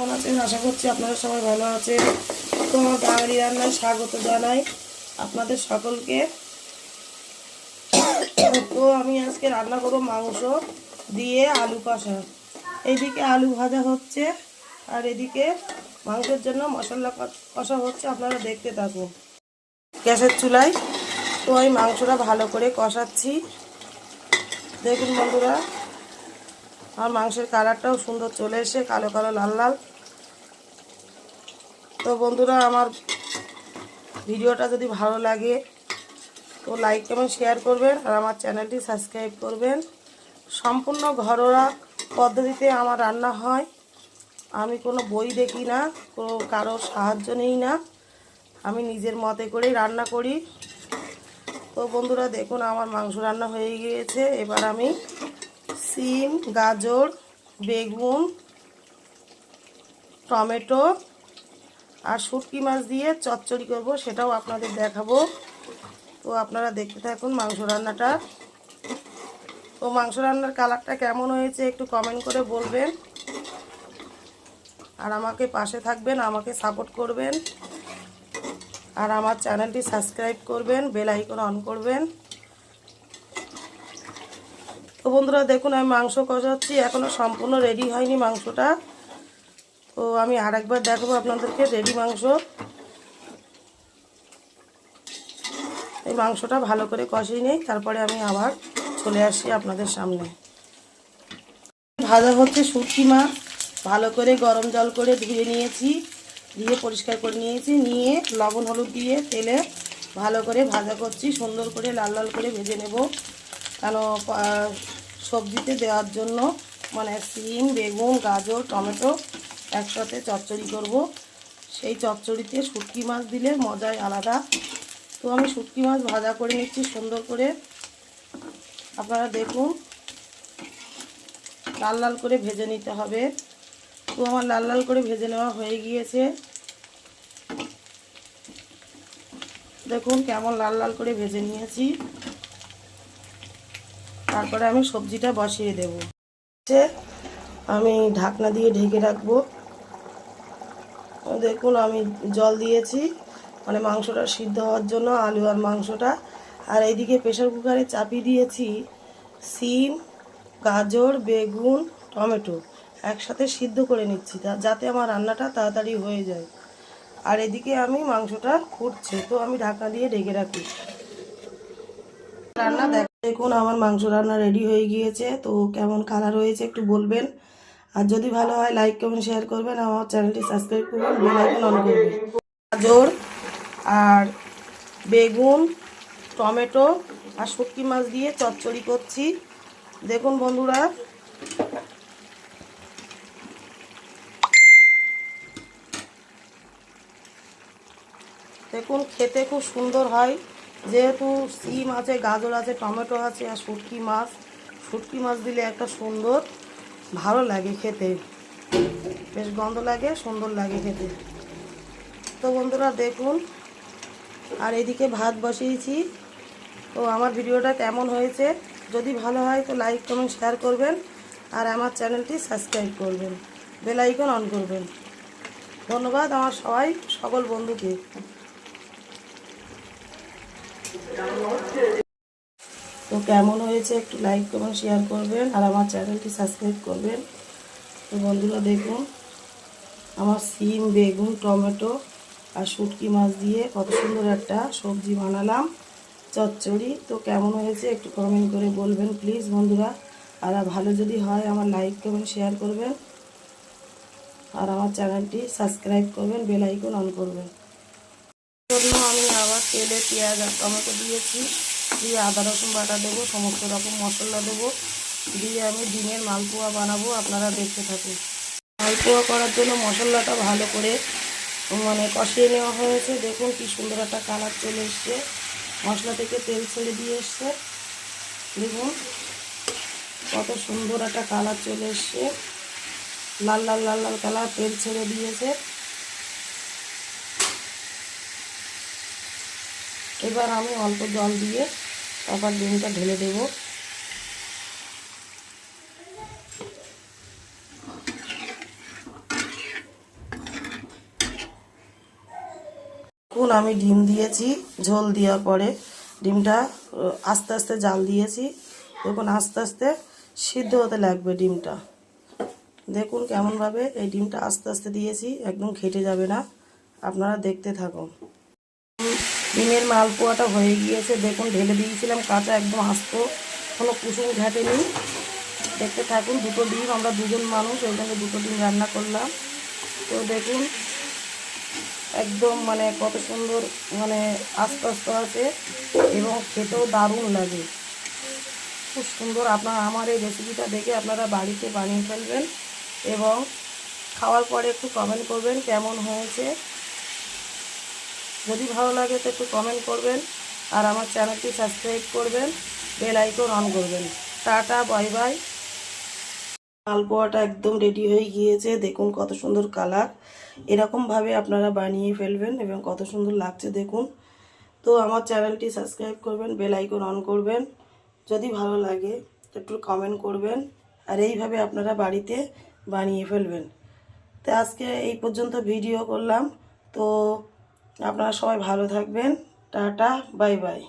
কেমন আছেন? আশা করছি আপনারা সবাই ভালো আছেন। তো আমার বাঙালি রান্নায় স্বাগত জানাই আপনাদের সকলকে। তো আমি আজকে রান্না করব মাংস দিয়ে আলু কষা। এইদিকে আলু ভাজা হচ্ছে আর এদিকে মাংসের জন্য মশলা কষা হচ্ছে। আপনারা দেখতে থাকুন। গ্যাসের চুলায় তো আমি মাংসটা ভালো করে কষাচ্ছি। দেখুন বন্ধুরা, আমার মাংসের কালারটাও সুন্দর চলে এসে কালো কালো লাল লাল। তো বন্ধুরা, আমার ভিডিওটা যদি ভালো লাগে তো লাইক এবং শেয়ার করবেন আর আমার চ্যানেলটি সাবস্ক্রাইব করবেন। সম্পূর্ণ ঘরোয়া পদ্ধতিতে আমার রান্না হয়। আমি কোনো বই দেখি না, কোনো কারোর সাহায্য নিই না, আমি নিজের মতে করেই রান্না করি। তো বন্ধুরা দেখুন, আমার মাংস রান্না হয়ে গিয়েছে। এবার আমি সিম, গাজর, বেগুন, টমেটো আর শুটকি মাছ দিয়ে চচ্চড়ি করব, সেটাও আপনাদের দেখাবো। তো আপনারা দেখতে থাকুন মাংস রান্নাটা। তো মাংস রান্নার কালারটা কেমন হয়েছে একটু কমেন্ট করে বলবেন আর আমাকে পাশে থাকবেন, আমাকে সাপোর্ট করবেন আর আমার চ্যানেলটি সাবস্ক্রাইব করবেন, বেল আইকন অন করবেন। তো বন্ধুরা দেখুন, আমি মাংস কষাচ্ছি, এখনও সম্পূর্ণ রেডি হয়নি মাংসটা। তো আমি আরেকবার দেখাবো আপনাদেরকে রেডি মাংস। এই মাংসটা ভালো করে কষিয়ে নেই, তারপরে আমি আবার চলে আসি আপনাদের সামনে। ভাজা হচ্ছে শুটকি মাছ, ভালো করে গরম জল করে ধুয়ে নিয়েছি, দিয়ে পরিষ্কার করে নিয়েছি, নিয়ে লবণ হলুদ দিয়ে তেলে ভালো করে ভাজা করছি। সুন্দর করে লাল লাল করে ভেজে নেব, কেন সবজিতে দেওয়ার জন্য, মানে সিম, বেগুন, গাজর, টমেটো একসাথে চচ্চড়ি করব। সেই চচ্চড়িতে শুটকি মাছ দিলে মজাই আলাদা। তো আমি শুটকি মাছ ভাজা করে নিচ্ছি সুন্দর করে। আপনারা দেখুন, লাল লাল করে ভেজে নিতে হবে। তো আমার লাল লাল করে ভেজে নেওয়া হয়ে গিয়েছে। দেখুন কেমন লাল লাল করে ভেজে নিয়েছি। তারপরে আমি সবজিটা বসিয়ে দেব। আমি ঢাকনা দিয়ে ঢেকে রাখবো। দেখুন আমি জল দিয়েছি, মানে মাংসটা সিদ্ধ হওয়ার জন্য, আলু আর মাংসটা। আর এইদিকে প্রেসার কুকারে চাপিয়ে দিয়েছি সিম, গাজর, বেগুন, টমেটো একসাথে সিদ্ধ করে নিচ্ছি, যাতে আমার রান্নাটা তাড়াতাড়ি হয়ে যায়। আর এদিকে আমি মাংসটা ফুটছে, তো আমি ঢাকনা দিয়ে ঢেকে রাখি। রান্না দেখুন, আমার মাংস রান্না রেডি হয়ে গিয়েছে। তো কেমন কালার হয়েছে একটু বলবেন, আর যদি ভালো হয় লাইক কমেন্ট শেয়ার করবেন, আমার চ্যানেলটি সাবস্ক্রাইব করবেন, বেল আইকন অন করবেন। গাজর আর বেগুন, টমেটো আর শুটকি মাছ দিয়ে চচ্চড়ি করছি। দেখুন বন্ধুরা, দেখুন খেতে খুব সুন্দর হয়, যেহেতু সিম আছে, গাজর আছে, টমেটো আছে আর শুটকি মাছ দিলে একটা সুন্দর ভালো লাগে খেতে, বেশ গন্ধ লাগে, সুন্দর লাগে খেতে। তো বন্ধুরা দেখুন, আর এদিকে ভাত বসিয়েছি। তো আমার ভিডিওটা কেমন হয়েছে, যদি ভালো হয় তো লাইক কমেন্ট শেয়ার করবেন আর আমার চ্যানেলটি সাবস্ক্রাইব করবেন, বেল আইকন অন করবেন। ধন্যবাদ আমার সকল বন্ধুকে। তো কেমন হয়েছে একটু লাইক কমেন্ট শেয়ার করবেন আর আমার চ্যানেলটি সাবস্ক্রাইব করবেন। তো বন্ধুরা দেখুন, আমার সিম, বেগুন, টমেটো আর শুটকি মাছ দিয়ে কত সুন্দর একটা সবজি বানালাম, চচ্চড়ি। তো কেমন হয়েছে একটু কমেন্ট করে বলবেন প্লিজ বন্ধুরা। আর ভালো যদি হয় আমার লাইক কমেন্ট শেয়ার করবেন আর আমার চ্যানেলটি সাবস্ক্রাইব করবেন, বেল আইকন অন করবেন। জন্য আমি আবার তেলে পেঁয়াজ আর টমেটো দিয়েছি, দিয়ে আদা রসুন বাটা দেবো, সমস্ত রকম মশলা দেবো, দিয়ে আমি ডিমের মালপোয়া বানাবো। আপনারা দেখতে থাকুন। মালপোয়া করার জন্য মশলাটা ভালো করে মানে কষিয়ে নেওয়া হয়েছে। দেখুন কি সুন্দর একটা কালার চলে এসছে, মশলা থেকে তেল ছেড়ে দিয়ে এসছে। দেখুন কত সুন্দর একটা কালার চলে এসছে, লাল লাল লাল লাল কালার, তেল ছেড়ে দিয়েছে। এবার আমি অল্প জল দিয়ে তারপর ডিমটা ঢেলে দেব। এখন আমি ডিম দিয়েছি, ঝোল দেওয়ার পরে ডিমটা আস্তে আস্তে জাল দিয়েছি। দেখুন আস্তে আস্তে সিদ্ধ হতে লাগবে ডিমটা। দেখুন কেমনভাবে এই ডিমটা আস্তে আস্তে দিয়েছি, একদম ঘেটে যাবে না। আপনারা দেখতে থাকুন। ডিমের মালপোয়াটা হয়ে গিয়েছে, দেখুন ঢেলে দিয়েছিলাম কাঁচা, একদম আস্ত, কোনো কুসুম ঘাটেনি। দেখতে থাকুন। দুটো ডিম, আমরা দুজন মানুষ, ওই জন্য দুটো ডিম রান্না করলাম। তো দেখুন একদম মানে কত সুন্দর, মানে আস্তে আস্তে আছে এবং খেতেও দারুণ লাগে, খুব সুন্দর। আপনারা আমার এই রেসিপিটা দেখে আপনারা বাড়িতে বানিয়ে ফেলবেন এবং খাওয়ার পরে একটু কমেন্ট করবেন কেমন হয়েছে। যদি ভালো লাগে তো একটু কমেন্ট করবেন আর আমার চ্যানেলটি সাবস্ক্রাইব করবেন, বেল আইকন অন করবেন। Tata, bye bye. মালপোয়াটা একদম রেডি হয়ে গিয়েছে, দেখুন কত সুন্দর কালার। এরকমভাবে আপনারা বানিয়ে ফেলবেন এবং কত সুন্দর লাগছে দেখুন। তো আমার চ্যানেলটি সাবস্ক্রাইব করবেন, বেল আইকন অন করবেন। যদি ভালো লাগে একটু কমেন্ট করবেন আর এইভাবে আপনারা বাড়িতে বানিয়ে ফেলবেন। তো আজকে এই পর্যন্ত ভিডিও করলাম। তো আপনারা সবাই ভালো থাকবেন। Tata, bye by.